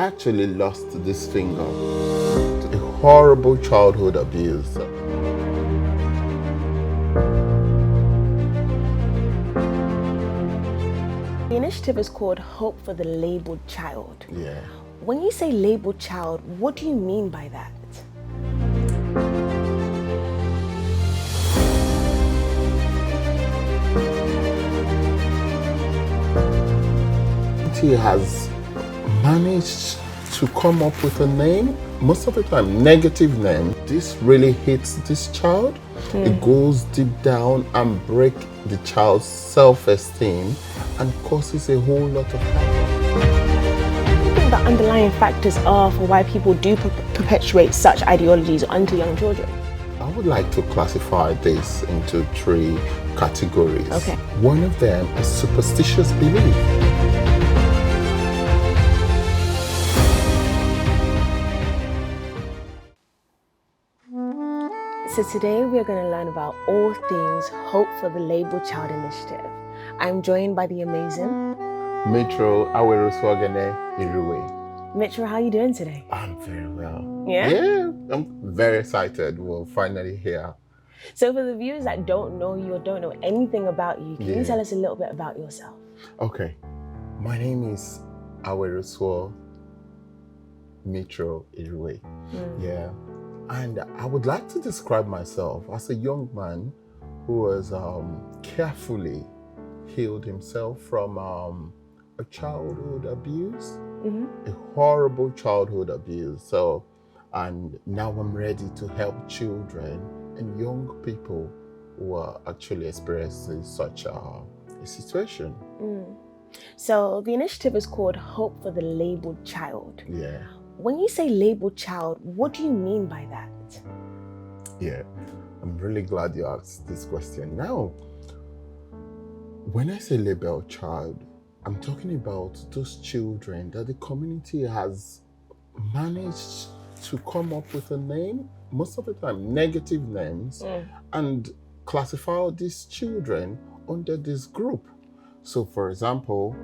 I actually lost this finger to a horrible childhood abuse. The initiative is called Hope for the Labeled Child. Yeah. When you say labeled child, what do you mean by that? He has managed to come up with a name, most of the time negative name. This really hits this child. It goes deep down and breaks the child's self-esteem and causes a whole lot of harm. What do you think the underlying factors are for why people do perpetuate such ideologies onto young children? I would like to classify this into 3 categories. Okay. One of them is superstitious belief. So today we are going to learn about all things Hope for the Labeled Child initiative. I'm joined by the amazing Mithrol Avwerosuoghene Irevwe. Mithrol. How are you doing today? I'm very well. Yeah? Yeah, I'm very excited. We're finally here. So for the viewers that don't know you or don't know anything about you, can you tell us a little bit about yourself? Okay. My name is Avwerosuoghene Irevwe. Yeah. And I would like to describe myself as a young man who has carefully healed himself from a childhood abuse, a horrible childhood abuse. So, and now I'm ready to help children and young people who are actually experiencing such a situation. So the initiative is called Hope for the Labeled Child. Yeah. When you say labeled child, what do you mean by that? Yeah, I'm really glad you asked this question. Now, when I say labeled child, I'm talking about those children that the community has managed to come up with a name, most of the time negative names, and classify these children under this group. So, for example,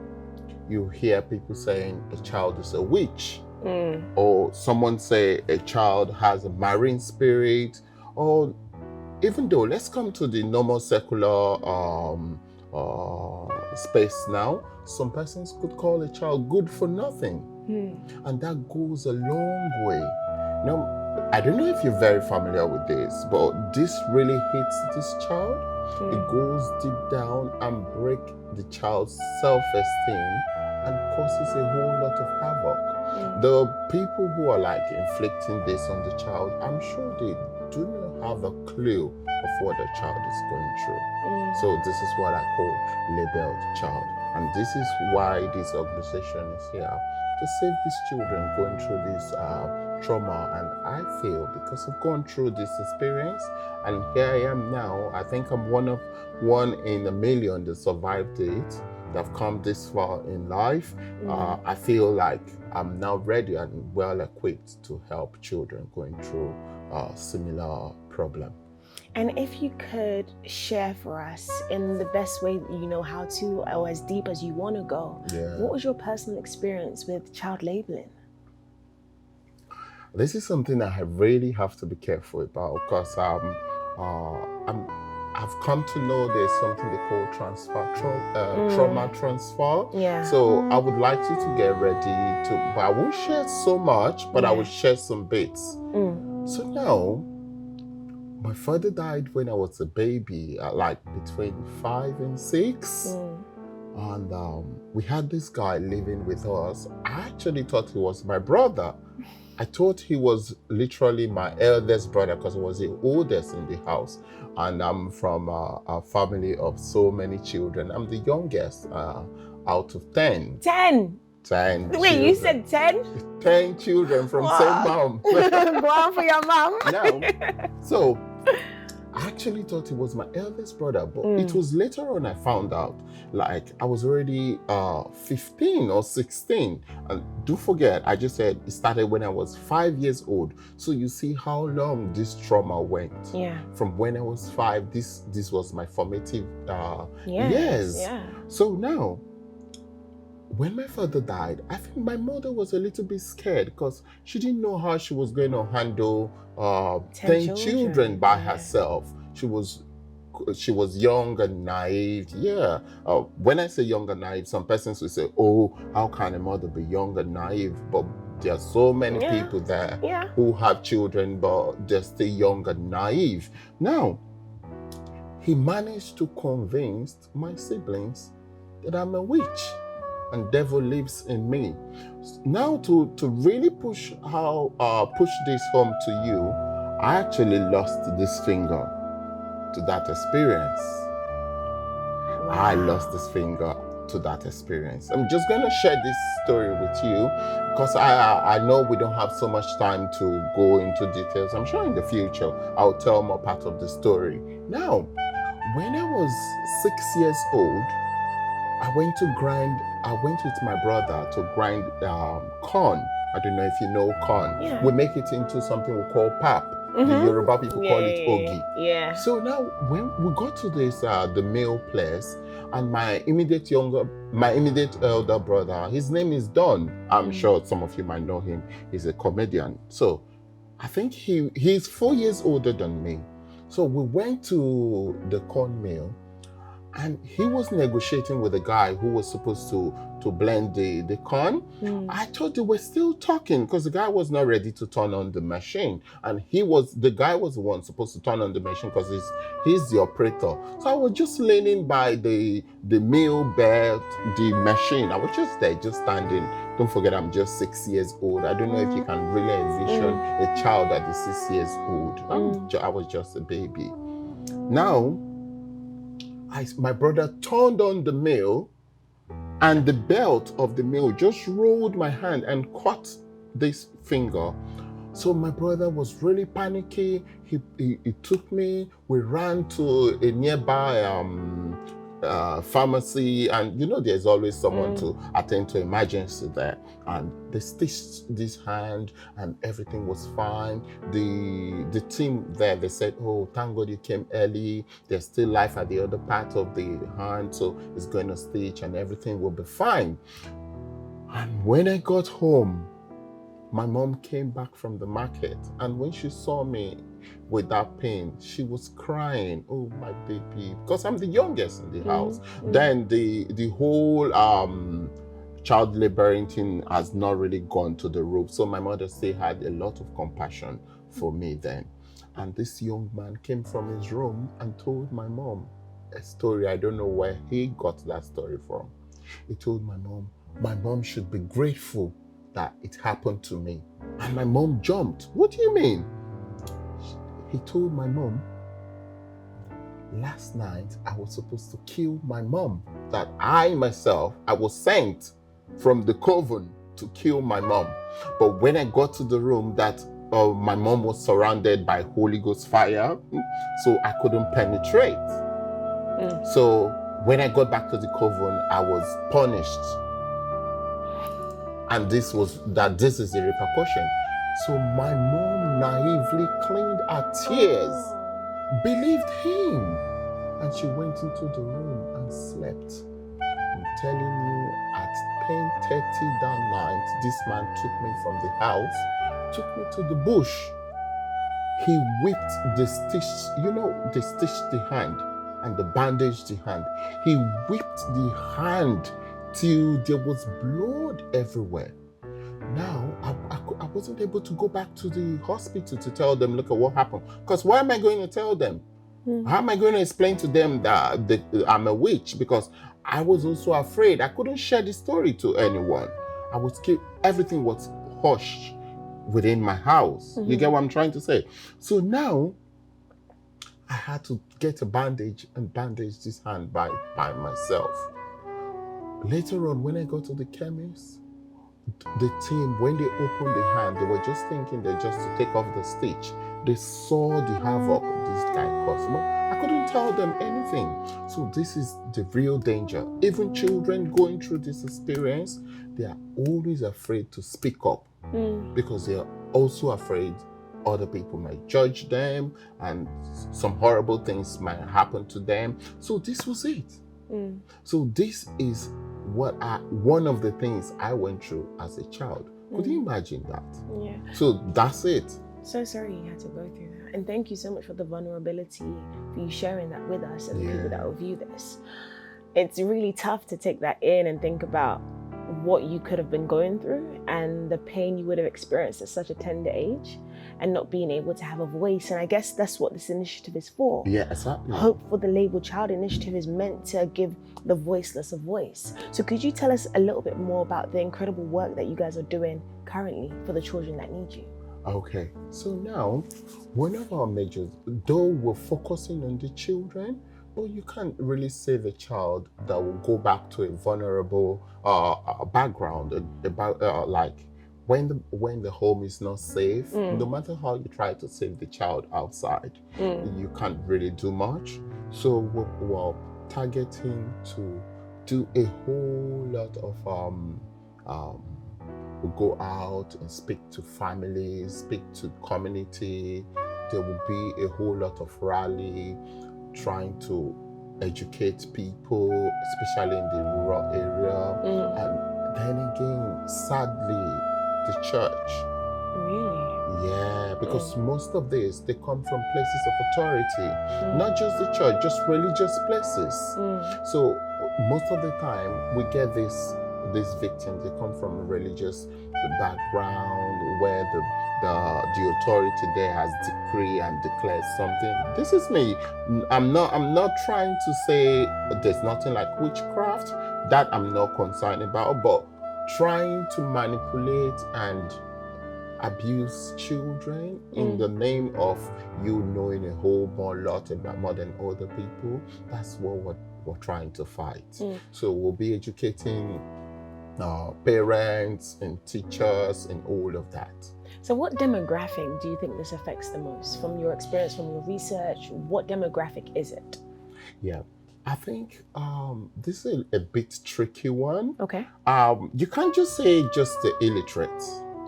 you hear people saying a child is a witch. Or someone say a child has a marine spirit, or even though, let's come to the normal secular space now, some persons could call a child good for nothing. And that goes a long way. Now, I don't know if you're very familiar with this, but this really hits this child. It goes deep down and breaks the child's self-esteem and causes a whole lot of havoc. The people who are like inflicting this on the child, I'm sure they do not have a clue of what the child is going through. So this is what I call labeled child. And this is why this organization is here, to save these children going through this trauma. And I feel, because I've gone through this experience and here I am now, I think I'm one in a million that survived it, that have come this far in life. I feel like I'm now ready and well equipped to help children going through a similar problem. And if you could share for us in the best way you know how to, or as deep as you want to go, what was your personal experience with child labeling? This is something I really have to be careful about, because I've come to know there's something they call trauma transfer. Yeah. So I would like you to get ready to, but I won't share so much, but I will share some bits. So now, my father died when I was a baby, like between 5 and 6. And we had this guy living with us. I actually thought he was my brother. I thought he was literally my eldest brother because he was the oldest in the house. And I'm from a family of so many children. I'm the youngest out of 10. 10? 10 Wait, children. you said 10? 10 children from same mom. Go on for your mom. Now, so I actually thought he was my eldest brother, but it was later on I found out, like I was already 15 or 16. And do forget, I just said it started when I was 5 years old. So you see how long this trauma went. Yeah. From when I was 5, this was my formative years. Yeah. So now, when my father died, I think my mother was a little bit scared because she didn't know how she was going to handle 10 children by herself. She was young and naive. Yeah. When I say young and naive, some persons will say, oh, how can a mother be young and naive? But there are so many people there who have children, but they're still young and naive. Now, he managed to convince my siblings that I'm a witch and devil lives in me. Now, to really push this home to you, I actually lost this finger to that experience. Wow. I lost this finger to that experience. I'm just going to share this story with you because I know we don't have so much time to go into details. I'm sure in the future I'll tell more part of the story. Now, when I was 6 years old, I went with my brother to grind corn. I don't know if you know corn. Yeah. We make it into something we call pap. The Yoruba people call it ogi. Yeah. So now when we got to this the meal place, and my immediate elder brother, his name is Don. I'm sure some of you might know him. He's a comedian. So I think he's 4 years older than me. So we went to the corn mill, and he was negotiating with the guy who was supposed to blend the corn. I thought they were still talking because the guy was not ready to turn on the machine. And the guy was the one supposed to turn on the machine because he's the operator. So I was just leaning by the mill belt, the machine. I was just there, just standing. Don't forget, I'm just 6 years old. I don't know if you can really envision a child that is 6 years old. I was just a baby. Now, my brother turned on the mill, and the belt of the mill just rolled my hand and caught this finger. So my brother was really panicky. He took me. We ran to a nearby pharmacy, and there's always someone to attend to emergency there. And they stitched this hand, and everything was fine. The team there, they said, oh, thank God you came early. There's still life at the other part of the hand, so it's going to stitch and everything will be fine. And when I got home, my mom came back from the market, and when she saw me with that pain, she was crying, oh, my baby, because I'm the youngest in the house. Then the whole child laboring thing has not really gone to the roof. So my mother still had a lot of compassion for me then. And this young man came from his room and told my mom a story. I don't know where he got that story from. He told my mom should be grateful that it happened to me. And my mom jumped. What do you mean? He told my mom, last night I was supposed to kill my mom. That I myself was sent from the coven to kill my mom. But when I got to the room, that my mom was surrounded by Holy Ghost fire, so I couldn't penetrate. So when I got back to the coven, I was punished. And this is the repercussion. So my mom naively cleaned her tears, believed him, and she went into the room and slept. I'm telling you, at 10:30 that night, this man took me from the house, took me to the bush. He whipped the stitch, they stitched the hand and the bandaged the hand. He whipped the hand till there was blood everywhere. Now, I wasn't able to go back to the hospital to tell them, look at what happened. Because why am I going to tell them? How am I going to explain to them that I'm a witch? Because I was also afraid. I couldn't share the story to anyone. Everything was hushed within my house. You get what I'm trying to say? So now, I had to get a bandage and bandage this hand by myself. Later on, when I got to the chemist, the team, when they opened the hand, they were just thinking that just to take off the stitch. They saw the havoc this guy caused. But I couldn't tell them anything. So this is the real danger. Even children going through this experience, they are always afraid to speak up because they are also afraid other people might judge them and some horrible things might happen to them. So this was it. So this is one of the things I went through as a child. Could you imagine that? Yeah. So that's it. So sorry you had to go through that. And thank you so much for the vulnerability, for you sharing that with us and the people that will view this. It's really tough to take that in and think about what you could have been going through and the pain you would have experienced at such a tender age and not being able to have a voice. And I guess that's what this initiative is for. Yeah, exactly. Hope for the Labeled Child initiative is meant to give the voiceless a voice. So could you tell us a little bit more about the incredible work that you guys are doing currently for the children that need you? Okay, so now one of our measures, though we're focusing on the children, but you can't really save a child that will go back to a vulnerable background, like when the home is not safe. No matter how you try to save the child outside, you can't really do much. So we're targeting to do a whole lot of we'll go out and speak to families, speak to community. There will be a whole lot of rally, trying to educate people, especially in the rural area. And then again, sadly, the church. Really? Yeah, because most of this, they come from places of authority. Not just the church, just religious places. So most of the time, we get these victims, they come from a religious background where the authority there has decreed and declared something. This is me. I'm not trying to say there's nothing like witchcraft that I'm not concerned about, but trying to manipulate and abuse children in the name of you knowing a whole lot about more than other people, that's what we're trying to fight. So we'll be educating parents and teachers and all of that. So what demographic do you think this affects the most? From your experience, from your research, what demographic is it? Yeah, I think this is a bit tricky one. Okay. You can't just say just the illiterate.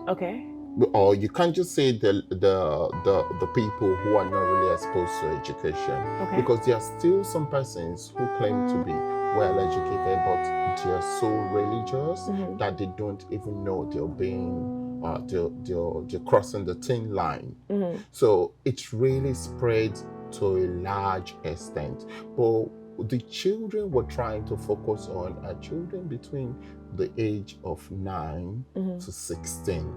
Okay. Or you can't just say the people who are not really exposed to education. Okay. Because there are still some persons who claim to be well educated, but they are so religious that they don't even know they're being they're crossing the thin line. So it's really spread to a large extent. But the children we're trying to focus on are children between the age of 9 to 16.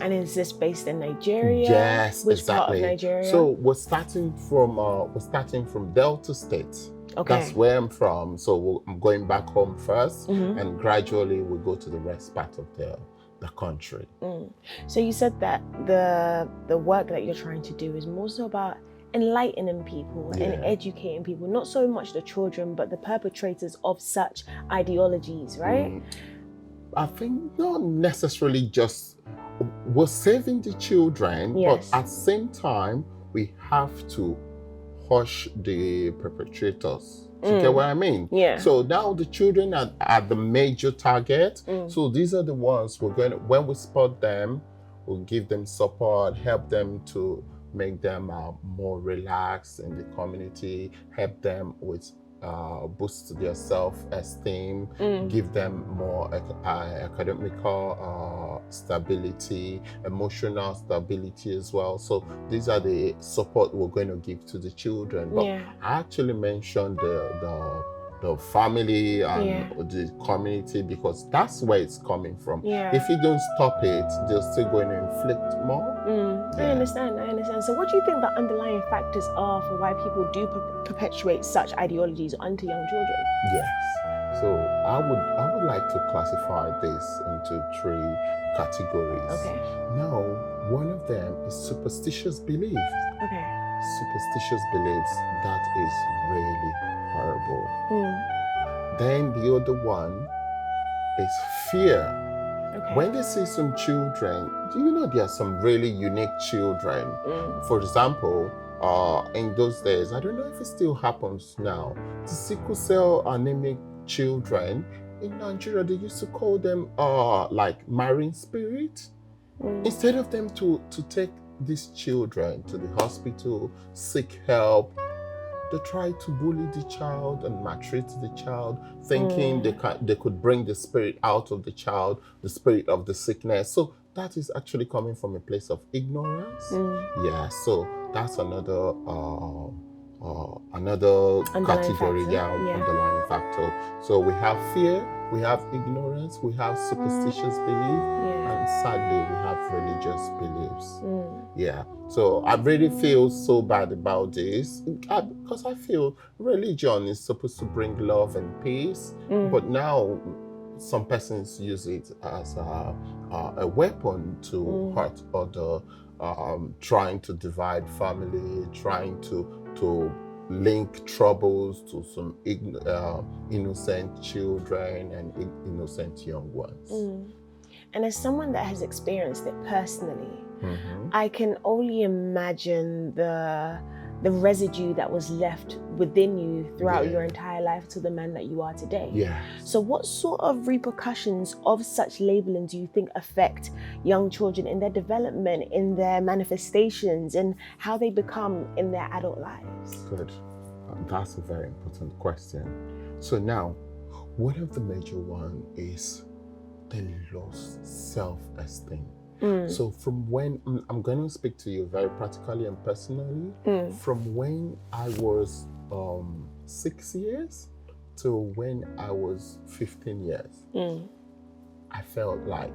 And is this based in Nigeria? Yes, Which exactly. part of Nigeria? So we're starting from Delta State. Okay. That's where I'm from. So I'm going back home first, and gradually we'll go to the rest part of the country. So you said that the work that you're trying to do is more so about enlightening people and educating people, not so much the children, but the perpetrators of such ideologies, right? I think not necessarily just we're saving the children, but at the same time, we have to hush the perpetrators. You get what I mean? Yeah. So now the children are the major target. So these are the ones when we spot them, we'll give them support, help them to make them more relaxed in the community, help them with boost their self-esteem, give them more academical stability, emotional stability as well. So these are the support we're going to give to the children. But I actually mentioned the family and the community because that's where it's coming from. If you don't stop it, they're still going to inflict more. I understand. So what do you think the underlying factors are for why people do perpetuate such ideologies onto young children? Yes. So I would like to classify this into 3 categories. Okay. Now, one of them is superstitious belief. Okay. Superstitious beliefs, that is really horrible. Then the other one is fear. Okay. When they see some children, do you know there are some really unique children? For example, in those days, I don't know if it still happens now, the sickle cell anemic children in Nigeria, they used to call them like marine spirit. Instead of them to take these children to the hospital, seek help, they try to bully the child and maltreat the child, thinking they could bring the spirit out of the child, the spirit of the sickness. So that is actually coming from a place of ignorance. Yeah, so that's another category, underlying factor. So we have fear, we have ignorance, we have superstitious belief, and sadly we have religious beliefs. Yeah, so I really feel so bad about this because I feel religion is supposed to bring love and peace, but now some persons use it as a weapon to hurt other, trying to divide family, trying to link troubles to some innocent children and innocent young ones. And as someone that has experienced it personally, I can only imagine the residue that was left within you throughout your entire life to the man that you are today. Yeah. So what sort of repercussions of such labeling do you think affect young children in their development, in their manifestations, and how they become in their adult lives? Good. That's a very important question. So now, one of the major ones is the lost self-esteem. So from when, I'm going to speak to you very practically and personally, from when I was 6 years to when I was 15 years, I felt like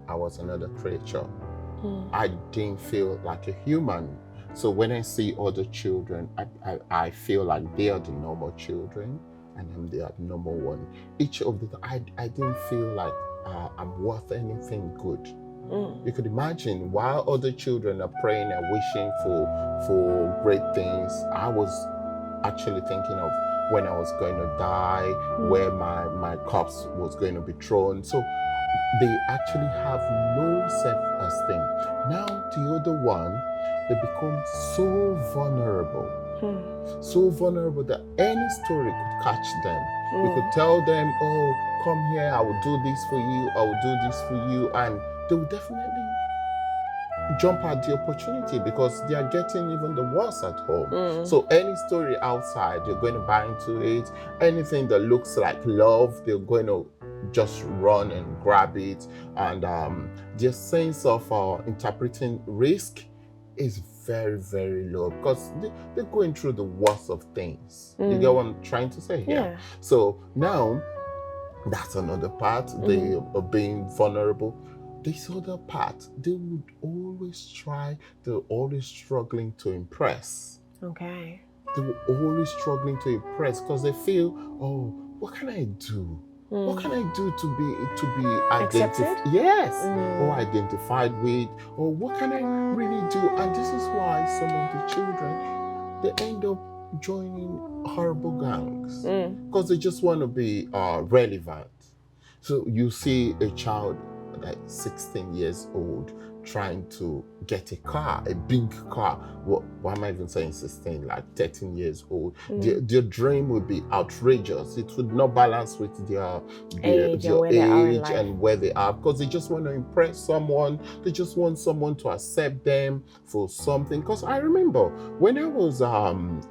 I was another creature. I didn't feel like a human. So when I see other children, I feel like they are the normal children and I'm the abnormal one. Each of the, I didn't feel like I'm worth anything good. You could imagine while other children are praying and wishing for great things, I was actually thinking of when I was going to die, where my corpse was going to be thrown. So they actually have no self-esteem. Now the other one, they become so vulnerable. So vulnerable that any story could catch them. We could tell them, oh, come here, I will do this for you, I will do this for you, and they will definitely jump at the opportunity because they are getting even the worst at home. So any story outside, you're going to buy into it. Anything that looks like love, they're going to just run and grab it. And their sense of interpreting risk is very, very low because they're going through the worst of things. You get what I'm trying to say here? Yeah. So now, that's another part. They are being vulnerable. This other part, they would always try, they're always struggling to impress. Okay. They were always struggling to impress because they feel, oh, what can I do? What can I do to be accepted? Yes, or identified with, or what can I really do? And this is why some of the children, they end up joining horrible gangs because they just want to be relevant. So you see a child like 16 years old trying to get a car, a big car. Why am I even saying 16? Like 13 years old. Their dream would be outrageous. It would not balance with their age and where they are because they just want to impress someone. They just want someone to accept them for something. Because I remember when I was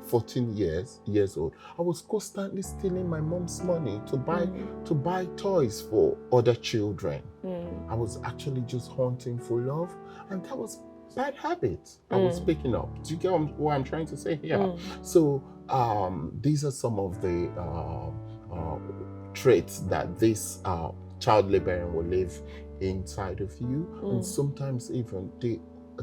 14 years old, I was constantly stealing my mom's money to buy toys for other children. I was actually just hunting for love, and that was bad habits I was picking up. Do you get what I'm trying to say here? So these are some of the traits that this child laboring will live inside of you, and sometimes even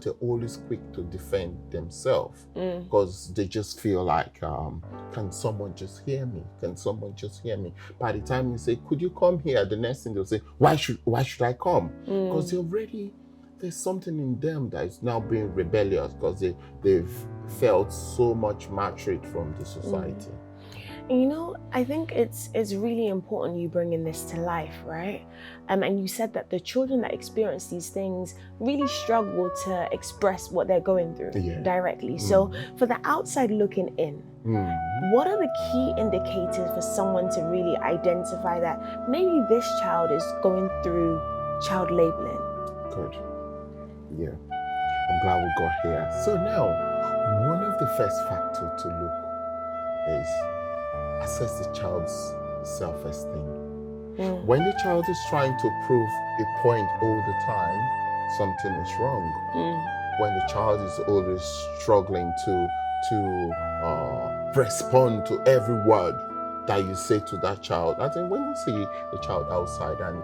they're always quick to defend themselves because they just feel like, can someone just hear me? Can someone just hear me? By the time you say, could you come here? The next thing they'll say, why should I come? Because there's something in them that is now being rebellious because they've felt so much maltreat from the society. You know, I think it's really important you bringing this to life, right? And you said that the children that experience these things really struggle to express what they're going through directly. So for the outside looking in, what are the key indicators for someone to really identify that maybe this child is going through child labeling? Good. Yeah. I'm glad we got here. So now, one of the first factors to look is assess the child's self-esteem. When the child is trying to prove a point all the time, something is wrong. When the child is always struggling to respond to every word that you say to that child, I think when you see a child outside and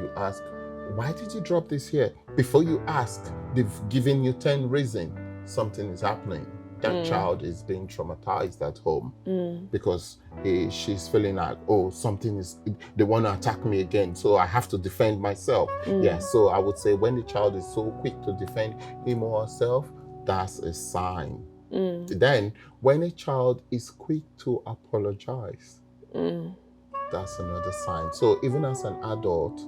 you ask, why did you drop this here? Before you ask, they've given you 10 reasons something is happening. That child is being traumatized at home because she's feeling like, oh, they want to attack me again, so I have to defend myself. Yeah, so I would say when the child is so quick to defend him or herself, that's a sign. Then, when a child is quick to apologize, that's another sign. So even as an adult,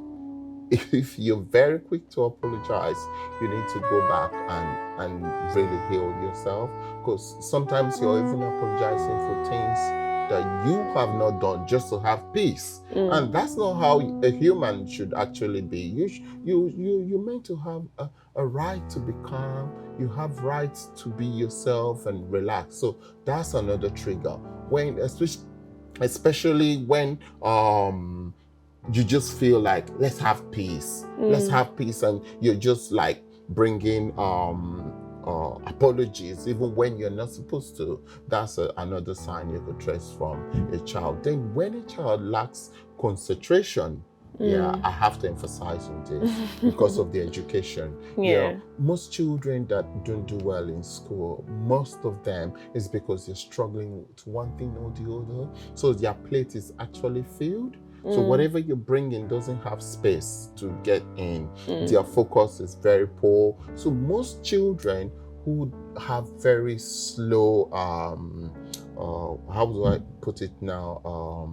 if you're very quick to apologize, you need to go back and really heal yourself, because sometimes you're even apologizing for things that you have not done just to have peace, and that's not how a human should actually be. You're meant to have a right to be calm. You have rights to be yourself and relax. So that's another trigger, when especially when you just feel like, let's have peace. Let's have peace, and you're just like bringing apologies even when you're not supposed to. That's another sign you could trace from a child. Then when a child lacks concentration, I have to emphasize on this because of the education. Most children that don't do well in school, most of them is because they're struggling with one thing or the other. So their plate is actually filled. So whatever you bring in doesn't have space to get in. Their focus is very poor. So most children who have very slow, how do I put it now,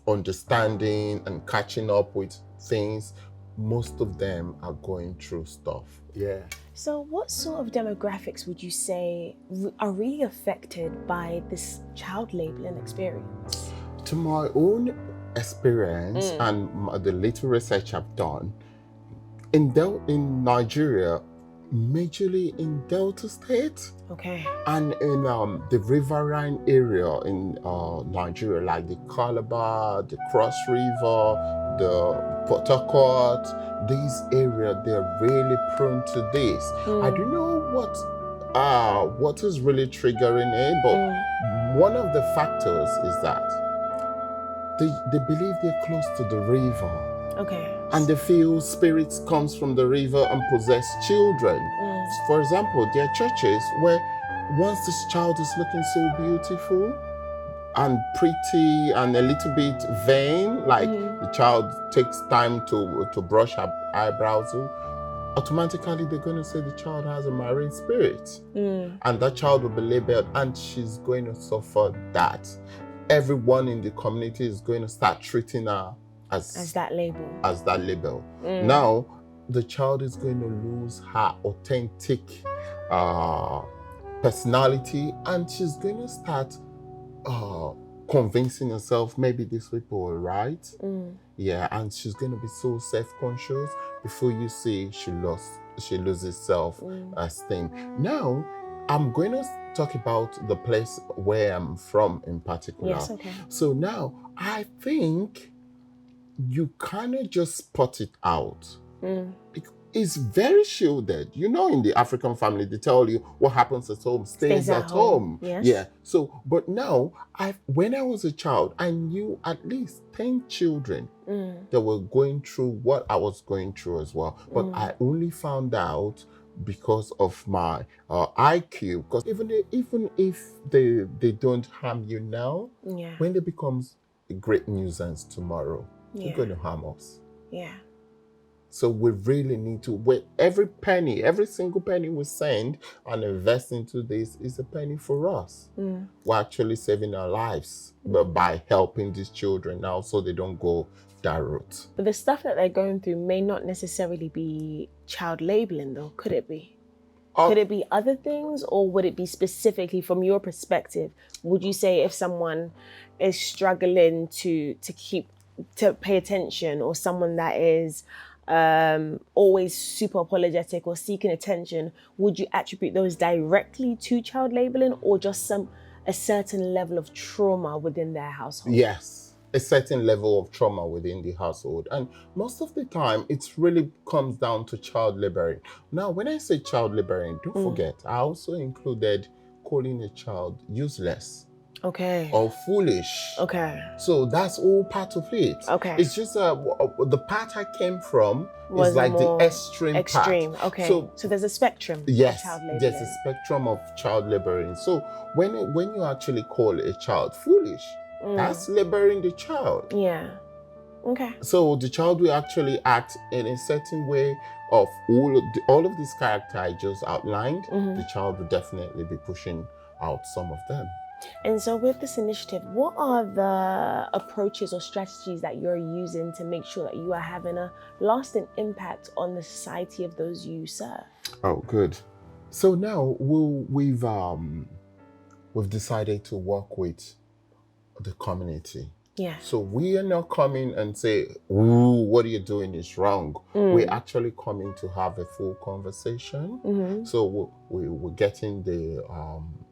understanding and catching up with things, most of them are going through stuff. Yeah. So what sort of demographics would you say are really affected by this child labeling experience? To my own experience and the little research I've done, in Nigeria, majorly in Delta State, and in the riverine area in Nigeria, like the Calabar, the Cross River, the Port Harcourt, these areas, they're really prone to this. I don't know what is really triggering it, but one of the factors is that they believe they're close to the river. And they feel spirits comes from the river and possess children. For example, there are churches where once this child is looking so beautiful and pretty and a little bit vain, like the child takes time to brush her eyebrows, automatically they're going to say the child has a marine spirit. And that child will be labeled, and she's going to suffer that. Everyone in the community is going to start treating her as that label. Now, the child is going to lose her authentic personality, and she's going to start convincing herself maybe these people are right. Yeah, and she's going to be so self-conscious. Before you see, she loses self-esteem. Now, I'm going to talk about the place where I'm from in particular. Yes, okay. So now, I think you kind of just spot it out. It's very shielded. You know, in the African family, they tell you what happens at home stays at home. Yes. Yeah. So, but now, when I was a child, I knew at least 10 children that were going through what I was going through as well. But I only found out because of my IQ. Because even if they don't harm you now, when they becomes a great nuisance tomorrow, they're going to harm us. Yeah. So we really need to, with every single penny we send and invest into this is a penny for us. We're actually saving our lives by helping these children now so they don't go that route. But the stuff that they're going through may not necessarily be child labeling though, could it be? Could it be other things, or would it be specifically from your perspective? Would you say if someone is struggling to pay attention, or someone that is always super apologetic or seeking attention, would you attribute those directly to child labeling, or just a certain level of trauma within their household. Yes, a certain level of trauma within the household. And most of the time, it really comes down to child laboring. Now, when I say child laboring, don't forget, I also included calling a child useless. Okay. Or foolish. Okay. So that's all part of it. Okay. It's just the part I came from Was is like the more extreme part. Okay. So there's a spectrum yes, of child laboring. there's a spectrum of child laboring. So when you actually call a child foolish, that's laboring the child. Yeah. Okay. So the child will actually act in a certain way of all of these characters I just outlined. The child will definitely be pushing out some of them. And so with this initiative, what are the approaches or strategies that you're using to make sure that you are having a lasting impact on the society of those you serve? Oh, good. So now we've decided to work with the community. Yeah. So we are not coming and say, "Ooh, what are you doing is wrong." We're actually coming to have a full conversation. So we're getting the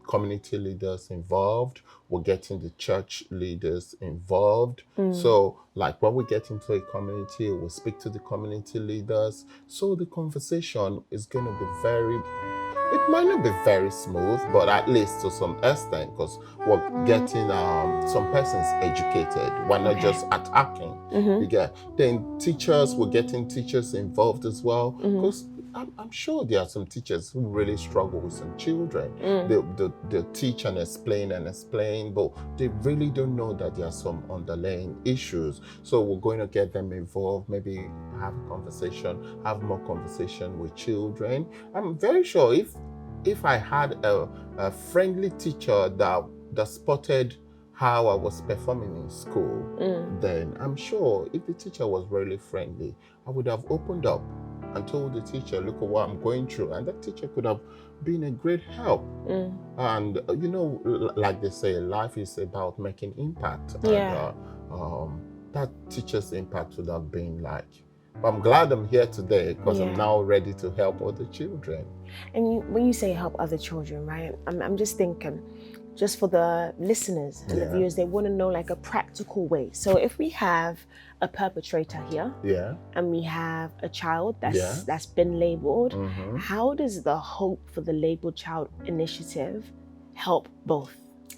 community leaders involved. We're getting the church leaders involved. So like when we get into a community, we'll speak to the community leaders. So the conversation is going to be it might not be very smooth, but at least to some extent, because we're getting some persons educated. We're not just attacking. You get then teachers. We're getting teachers involved as well, because I'm sure there are some teachers who really struggle with some children. They teach and explain, but they really don't know that there are some underlying issues. So we're going to get them involved, maybe have more conversation with children. I'm very sure if I had a friendly teacher that spotted how I was performing in school, then I'm sure if the teacher was really friendly, I would have opened up and told the teacher, look at what I'm going through. And that teacher could have been a great help. And, like they say, life is about making impact. Yeah. And that teacher's impact would have been like, I'm glad I'm here today because I'm now ready to help other children. And when you say help other children, right, I'm just thinking, just for the listeners and the viewers, they want to know like a practical way. So if we have a perpetrator here, and we have a child that's been labeled, how does the Hope for the Labeled Child initiative help both?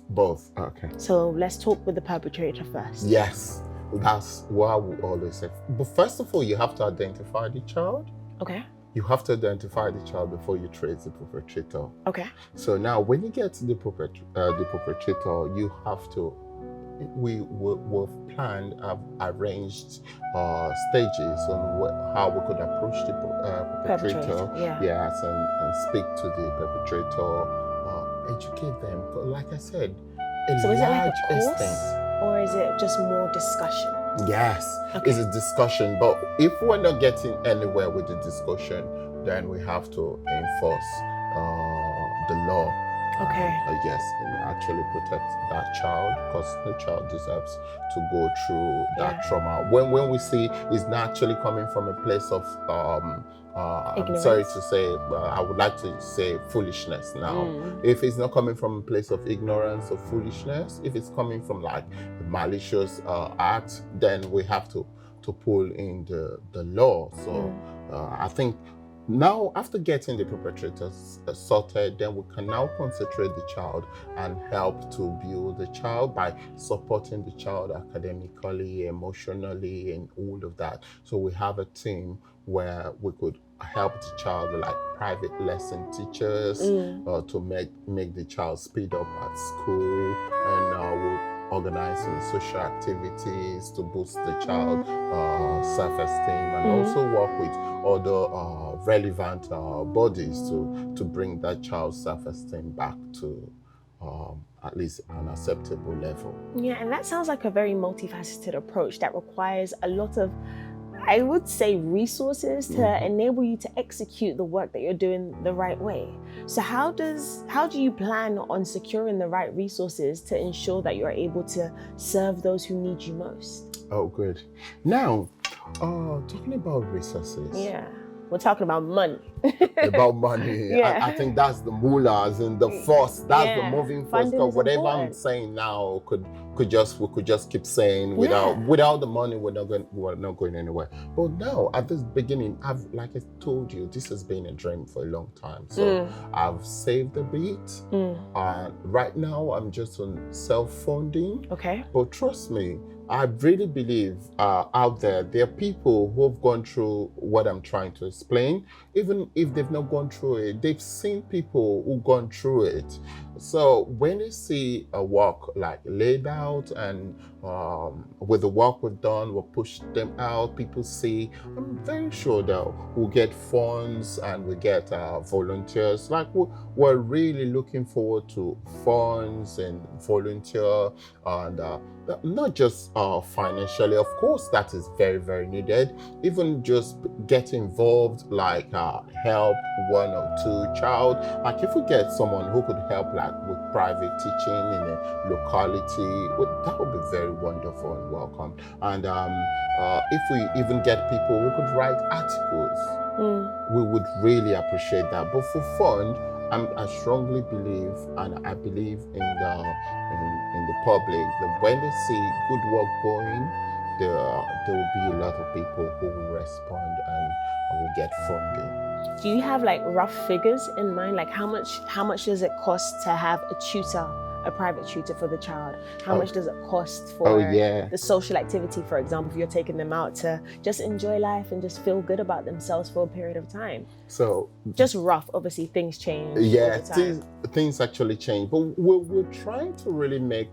Both, okay. So let's talk with the perpetrator first. Yes, that's what I would always say. But first of all, you have to identify the child. Okay. You have to identify the child before you trace the perpetrator. Okay. So now, when you get to the perpetrator, you have to. We've planned, arranged stages on how we could approach the perpetrator. Yes, and speak to the perpetrator, educate them. Like I said, so is it like a course, or is it just more discussion? Yes, it's a discussion. But if we're not getting anywhere with the discussion, then we have to enforce the law. Okay. Yes, and actually protect that child, because no child deserves to go through that trauma. When we see it's not actually coming from a place of I'm sorry to say, I would like to say foolishness now. If it's not coming from a place of ignorance or foolishness, if it's coming from like a malicious act, then we have to pull in the law. So I think now, after getting the perpetrators sorted, then we can now concentrate the child and help to build the child by supporting the child academically, emotionally, and all of that. So we have a team where we could help the child with like private lesson teachers to make the child speed up at school, and we'll organizing social activities to boost the child self-esteem, and also work with other relevant bodies to bring that child's self-esteem back to at least an acceptable level. Yeah, and that sounds like a very multifaceted approach that requires a lot of, I would say, resources to enable you to execute the work that you're doing the right way. So how do you plan on securing the right resources to ensure that you're able to serve those who need you most? Oh, good. Now, talking about resources. Yeah. We're talking about money. About money. Yeah. I think that's the mullahs and the force. That's the moving force. Funding Because is whatever important. I'm saying now we could just keep saying Yeah. without the money we're not going anywhere. But now at this beginning, like I told you, this has been a dream for a long time. So I've saved a bit. Right now I'm just on self-funding. Okay. But trust me, I really believe out there are people who have gone through what I'm trying to explain. Even if they've not gone through it, they've seen people who've gone through it. So when they see a work like laid out and with the work we've done, we'll push them out, people see, I'm very sure that we'll get funds and we get volunteers. Like we're really looking forward to funds and volunteer and not just financially, of course, that is very, very needed. Even just get involved, like help one or two child. Like if we get someone who could help, like with private teaching in a locality, that would be very wonderful and welcome. And if we even get people who could write articles, we would really appreciate that. But for fund, I strongly believe, and I believe in the public, that when they see good work going, there will be a lot of people who will respond and will get funding. Do you have like rough figures in mind? Like how much does it cost to have a tutor, a private tutor for the child? How much does it cost for the social activity, for example, if you're taking them out to just enjoy life and just feel good about themselves for a period of time? So just rough, obviously things change. Yeah, things actually change, but we're trying to really make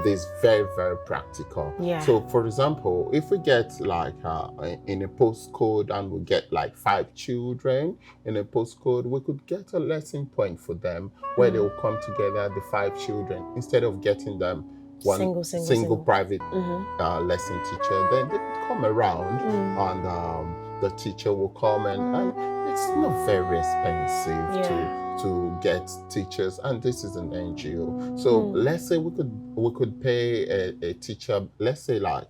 this very, very practical. Yeah. So for example, if we get like in a postcode and we get like 5 children in a postcode, we could get a lesson point for them where they will come together, the 5 children, instead of getting them one single private lesson teacher. Then they could come around and the teacher will come and it's not very expensive to get teachers, and this is an NGO. So let's say we could pay a teacher, let's say like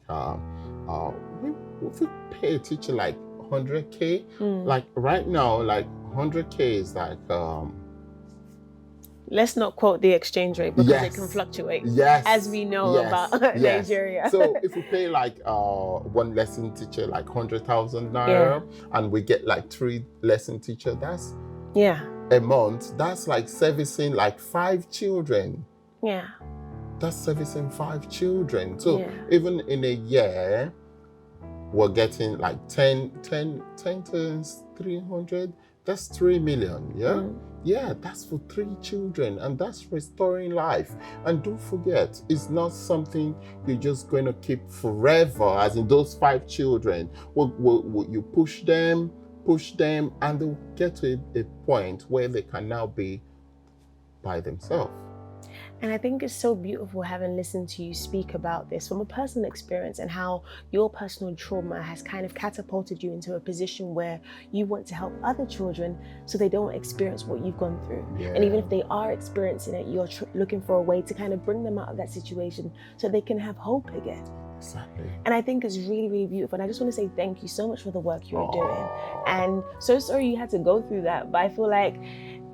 if we pay a teacher like 100K, like right now, like 100K is like let's not quote the exchange rate because it can fluctuate. Yes. As we know about Nigeria. So if we pay like one lesson teacher like 100,000 naira and we get like 3 lesson teachers, that's a month. That's like servicing like 5 children. Yeah. That's servicing 5 children. So even in a year, we're getting like 10 times 300. That's 3 million. Yeah. Yeah, that's for 3 children, and that's restoring life. And don't forget, it's not something you're just going to keep forever, as in those 5 children. You push them, and they'll get to a point where they can now be by themselves. And I think it's so beautiful having listened to you speak about this from a personal experience and how your personal trauma has kind of catapulted you into a position where you want to help other children so they don't experience what you've gone through. Yeah. And even if they are experiencing it, you're looking for a way to kind of bring them out of that situation so they can have hope again. Exactly. And I think it's really, really beautiful. And I just want to say thank you so much for the work you're doing. And so sorry you had to go through that, but I feel like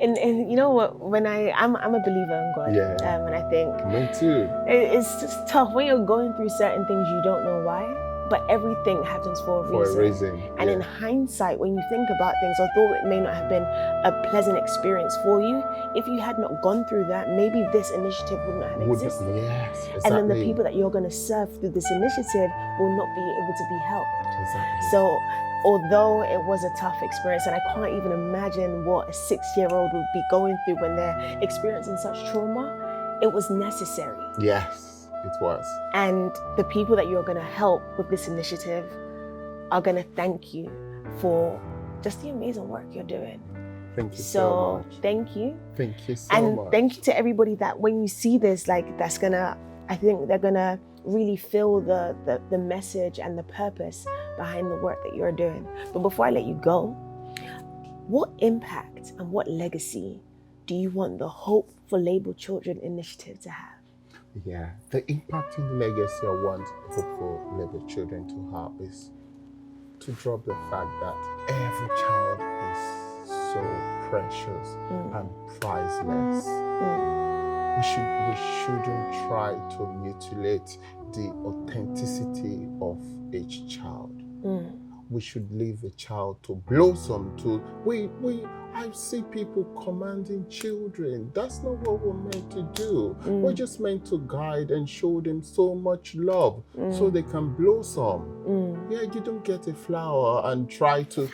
and you know what, when I'm a believer in God, and I think me too. It's just tough when you're going through certain things you don't know why, but everything happens for a reason. And in hindsight, when you think about things, although it may not have been a pleasant experience for you, if you had not gone through that, maybe this initiative would not have existed. Yes, exactly. And then the people that you're going to serve through this initiative will not be able to be helped. Exactly. So although it was a tough experience, and I can't even imagine what a 6-year-old would be going through when they're experiencing such trauma, it was necessary. Yes, it was. And the people that you're going to help with this initiative are going to thank you for just the amazing work you're doing. Thank you so much. Thank you. Thank you so and much. And thank you to everybody that when you see this, like that's gonna, I think they're gonna really feel the message and the purpose behind the work that you're doing. But before I let you go, what impact and what legacy do you want the Hope for Labeled Children initiative to have? Yeah, the impact and the legacy I want Hope for Labeled Children to have is to drop the fact that every child is so precious and priceless. We shouldn't try to mutilate the authenticity of each child. We should leave a child to blossom. I see people commanding children. That's not what we're meant to do. We're just meant to guide and show them so much love so they can blossom. Yeah, you don't get a flower and try to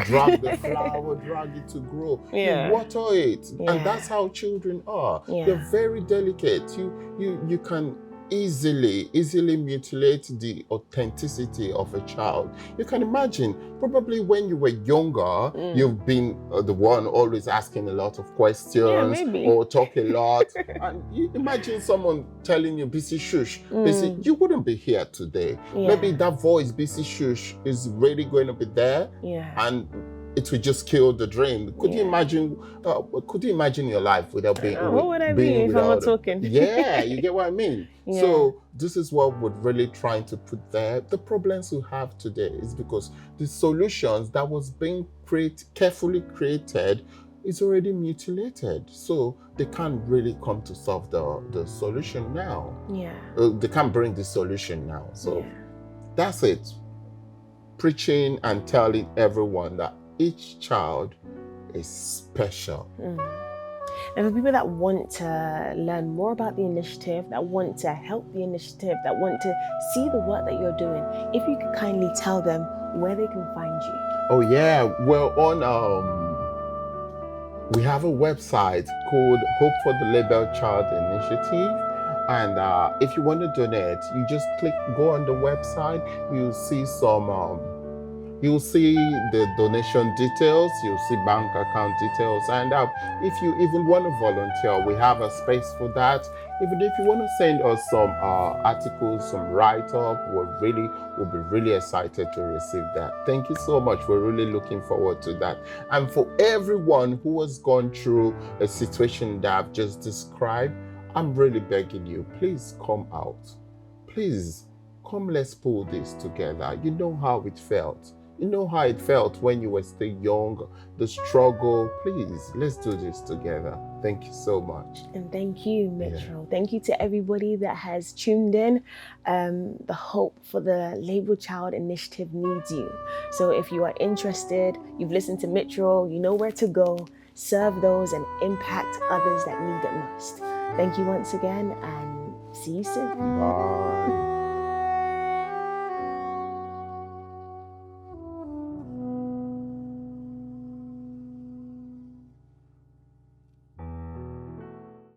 drag the flower, drag it to grow. Yeah. You water it. Yeah. And that's how children are. Yeah. They're very delicate. You can easily mutilate the authenticity of a child. You can imagine, probably when you were younger, you've been the one always asking a lot of questions or talk a lot. And you imagine someone telling you, BC shush, BC, you wouldn't be here today. Yeah. Maybe that voice, BC shush, is really going to be there. Yeah. And it would just kill the dream. Could you imagine? Could you imagine your life without being? What would I be if I'm not talking? Yeah, you get what I mean. Yeah. So this is what we're really trying to put there. The problems we have today is because the solutions that was being carefully created is already mutilated. So they can't really come to solve the solution now. Yeah. They can't bring the solution now. So that's it. Preaching and telling everyone that each child is special. And for people that want to learn more about the initiative, that want to help the initiative, that want to see the work that you're doing, if you could kindly tell them where they can find you. Oh yeah, well we have a website called Hope for the Labeled Child Initiative. And if you want to donate, you just go on the website, you'll see the donation details, you'll see bank account details, and if you even want to volunteer, we have a space for that. Even if you want to send us some articles, some write-up, we'll be really excited to receive that. Thank you so much. We're really looking forward to that. And for everyone who has gone through a situation that I've just described, I'm really begging you, please come out. Please, come, let's pull this together. You know how it felt. You know how it felt when you were still young, the struggle. Please, let's do this together. Thank you so much. And thank you, Mithrol. Thank you to everybody that has tuned in. The Hope for the Labeled Child Initiative needs you. So if you are interested, you've listened to Mithrol, you know where to go, serve those and impact others that need it most. Thank you once again and see you soon. Bye.